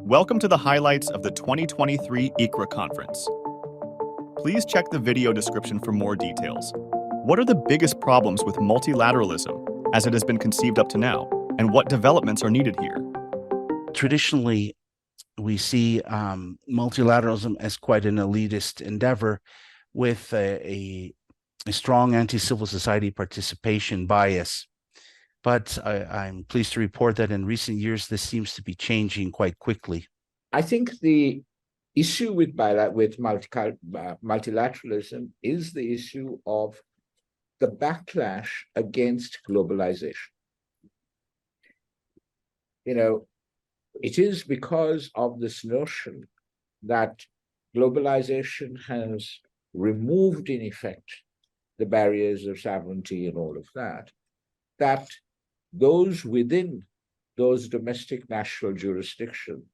Welcome to the highlights of the 2023 ICRA conference. Please check the video description for more details. What are the biggest problems with multilateralism as it has been conceived up to now, and what developments are needed here? Traditionally, we see multilateralism as quite an elitist endeavor with a strong anti-civil society participation bias. But I'm pleased to report that in recent years, this seems to be changing quite quickly. I think the issue with multilateralism is the issue of the backlash against globalization. It is because of this notion that globalization has removed, in effect, the barriers of sovereignty and all of that, that those within those domestic national jurisdictions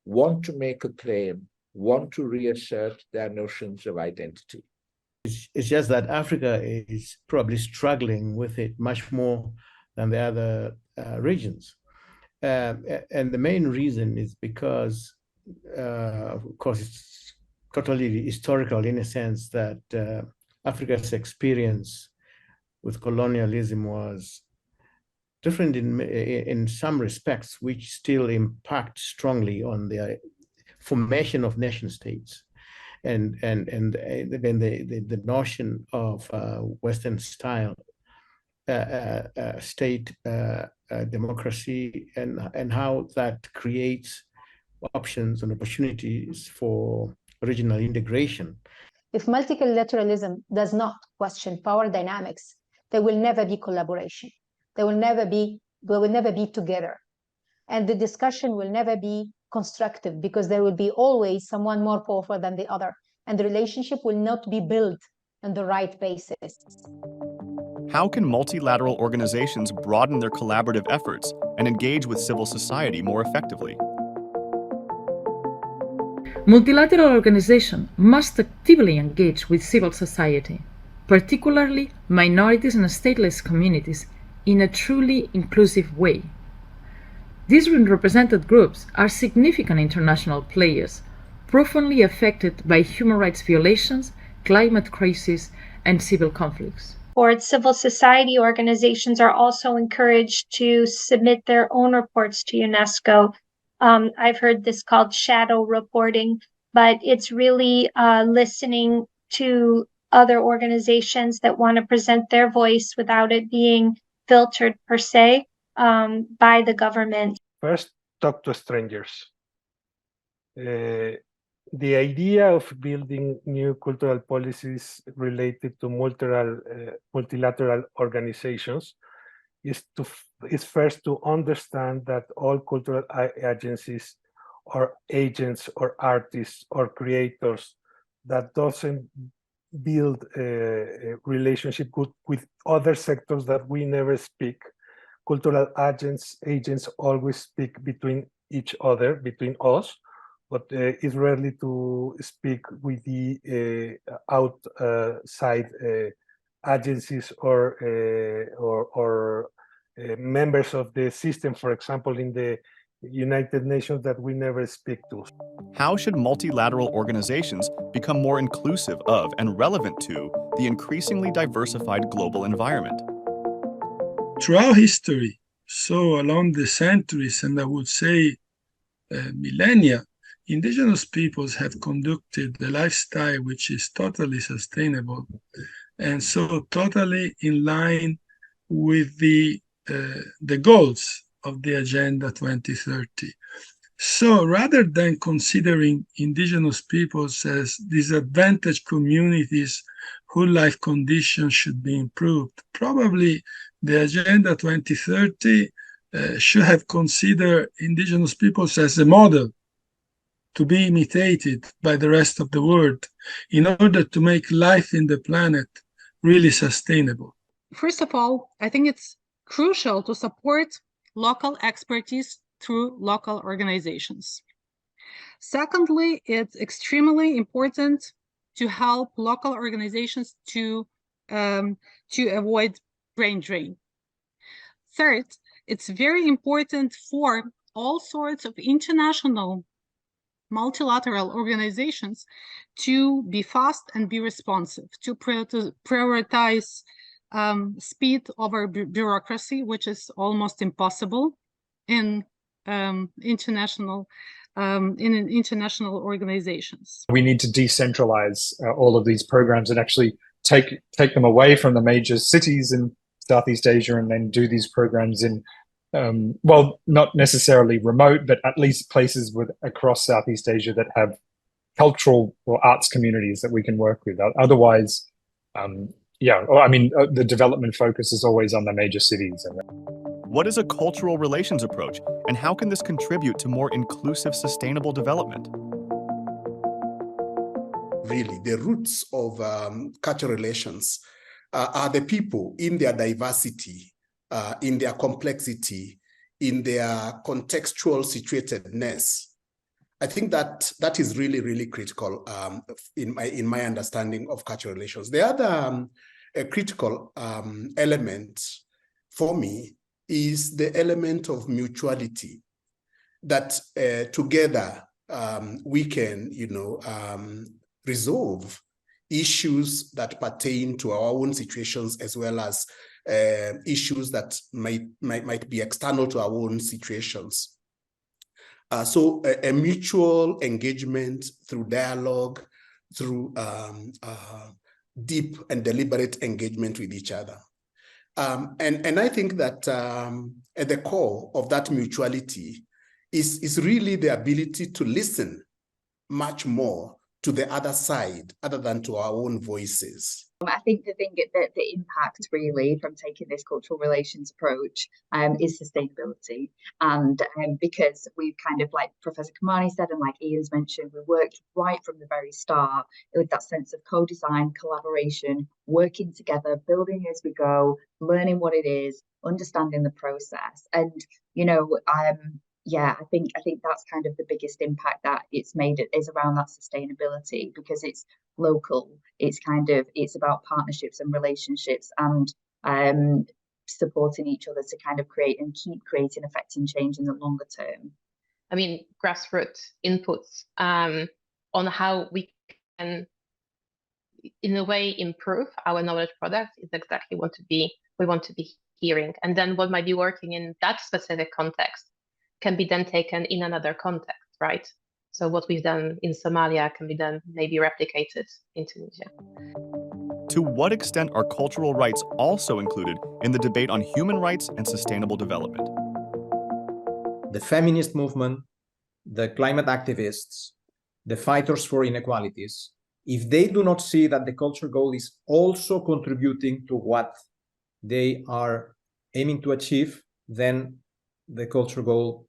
want to make a claim, want to reassert their notions of identity. It's just that Africa is probably struggling with it much more than the other regions. And the main reason is because, of course, it's totally historical in a sense that Africa's experience with colonialism was different in some respects, which still impact strongly on the formation of nation states, and then the notion of Western style state democracy and how that creates options and opportunities for regional integration. If multilateralism does not question power dynamics, there will never be collaboration. We will never be together. And the discussion will never be constructive because there will be always someone more powerful than the other. And the relationship will not be built on the right basis. How can multilateral organizations broaden their collaborative efforts and engage with civil society more effectively? Multilateral organizations must actively engage with civil society, particularly minorities and stateless communities, in a truly inclusive way. These unrepresented groups are significant international players, profoundly affected by human rights violations, climate crisis, and civil conflicts. Civil society organizations are also encouraged to submit their own reports to UNESCO. I've heard this called shadow reporting, but it's really listening to other organizations that want to present their voice without it being filtered per se by the government. First, talk to strangers. The idea of building new cultural policies related to multilateral organizations is first to understand that all cultural agencies or agents or artists or creators that doesn't build a relationship with other sectors that we never speak. Cultural agents always speak between each other, between us, but it's rarely to speak with the outside agencies or members of the system, for example, in the United Nations that we never speak to. How should multilateral organizations become more inclusive of and relevant to the increasingly diversified global environment? Throughout history, so along the centuries, and I would say millennia, indigenous peoples have conducted a lifestyle which is totally sustainable and so totally in line with the goals of the Agenda 2030. So rather than considering indigenous peoples as disadvantaged communities whose life conditions should be improved, probably the Agenda 2030 should have considered indigenous peoples as a model to be imitated by the rest of the world in order to make life in the planet really sustainable. First of all, I think it's crucial to support local expertise through local organizations. Secondly, it's extremely important to help local organizations to avoid brain drain. Third, it's very important for all sorts of international multilateral organizations to be fast and be responsive, to prioritize speed over bureaucracy, which is almost impossible in international organizations. We need to decentralize all of these programs and actually take them away from the major cities in Southeast Asia and then do these programs in well, not necessarily remote, but at least places across Southeast Asia that have cultural or arts communities that we can work with. Otherwise, the development focus is always on the major cities. What is a cultural relations approach, and how can this contribute to more inclusive, sustainable development? Really, the roots of cultural relations are the people in their diversity, in their complexity, in their contextual situatedness. I think that is really, really critical in my understanding of cultural relations. The other critical element for me is the element of mutuality, that together we can, resolve issues that pertain to our own situations, as well as issues that might be external to our own situations. So a mutual engagement through dialogue, through deep and deliberate engagement with each other. And I think that at the core of that mutuality is really the ability to listen much more to the other side, other than to our own voices. I think the thing that the impact really from taking this cultural relations approach is sustainability. And because we've kind of, like Professor Kamani said, and like Ian's mentioned, we worked right from the very start with that sense of co-design, collaboration, working together, building as we go, learning what it is, understanding the process. And, I think that's kind of the biggest impact that it's made is around that sustainability, because it's local. It's about partnerships and relationships and supporting each other to kind of create and keep creating, affecting change in the longer term. I mean, grassroots inputs on how we can, in a way, improve our knowledge product is exactly what we want to be hearing. And then what might be working in that specific context can be then taken in another context, right? So what we've done in Somalia can be then maybe replicated in Tunisia. To what extent are cultural rights also included in the debate on human rights and sustainable development? The feminist movement, the climate activists, the fighters for inequalities, if they do not see that the cultural goal is also contributing to what they are aiming to achieve, then the cultural goal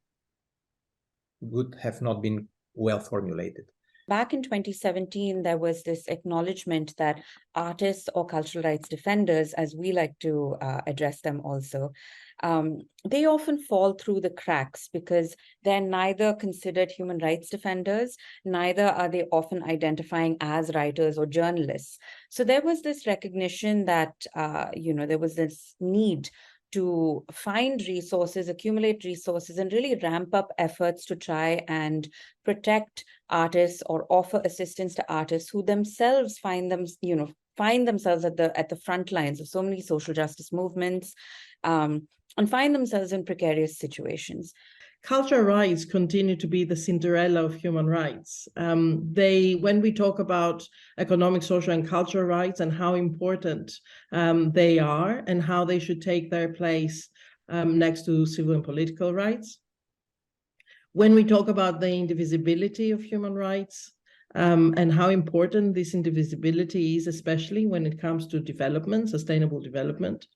would have not been well formulated. Back in 2017, there was this acknowledgement that artists or cultural rights defenders, as we like to address them also, they often fall through the cracks because they're neither considered human rights defenders, neither are they often identifying as writers or journalists. So there was this recognition that, there was this need to find resources, accumulate resources, and really ramp up efforts to try and protect artists or offer assistance to artists who themselves find themselves at the front lines of so many social justice movements, and find themselves in precarious situations. Cultural rights continue to be the Cinderella of human rights. When we talk about economic, social, and cultural rights and how important they are and how they should take their place next to civil and political rights. When we talk about the indivisibility of human rights and how important this indivisibility is, especially when it comes to development, sustainable development,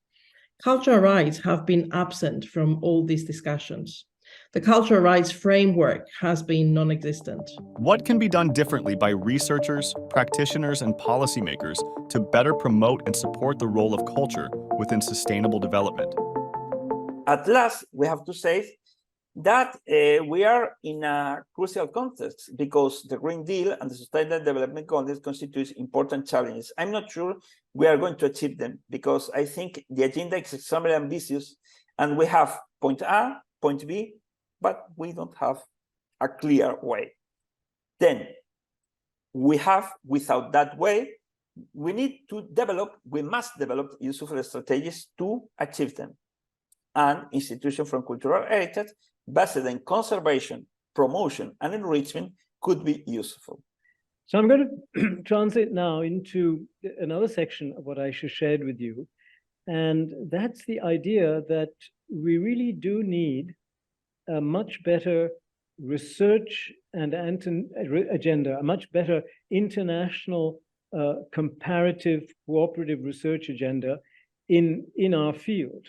cultural rights have been absent from all these discussions. The cultural rights framework has been non-existent. What can be done differently by researchers, practitioners, and policymakers to better promote and support the role of culture within sustainable development? At last, we have to say that we are in a crucial context because the Green Deal and the Sustainable Development Goals constitute important challenges. I'm not sure we are going to achieve them because I think the agenda is extremely ambitious and we have point A, point B, but we don't have a clear way. Then we have, without that way, we must develop useful strategies to achieve them. And institutions from cultural heritage based on conservation, promotion, and enrichment could be useful. So I'm going to transit now into another section of what Aisha shared with you. And that's the idea that we really do need a much better research and agenda, a much better international comparative cooperative research agenda in our field.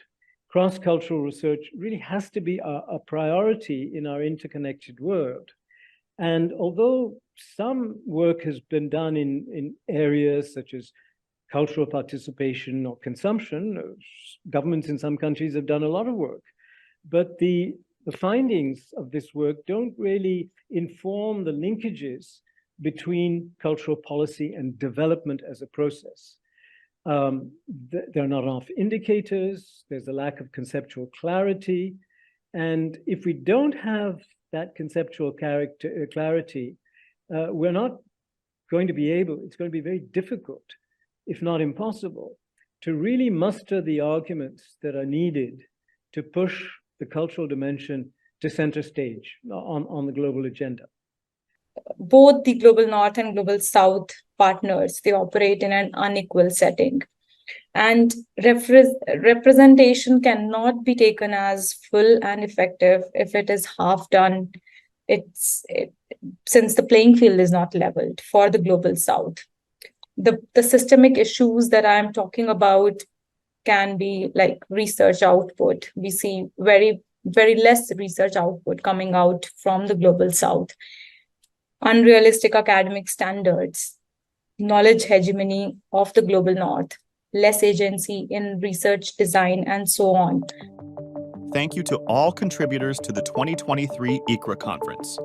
Cross-cultural research really has to be a priority in our interconnected world. And although some work has been done in areas such as cultural participation or consumption, governments in some countries have done a lot of work, but the findings of this work don't really inform the linkages between cultural policy and development as a process. There are not enough indicators, there's a lack of conceptual clarity, and if we don't have that conceptual clarity, we're not going to be able, it's going to be very difficult, if not impossible, to really muster the arguments that are needed to push the cultural dimension to center stage on the global agenda. Both the Global North and Global South partners, they operate in an unequal setting. And representation cannot be taken as full and effective if it is half done, since the playing field is not leveled for the Global South. The systemic issues that I'm talking about can be like research output. We see very, very less research output coming out from the Global South. Unrealistic academic standards, knowledge hegemony of the Global North, less agency in research design, and so on. Thank you to all contributors to the 2023 ICRA conference.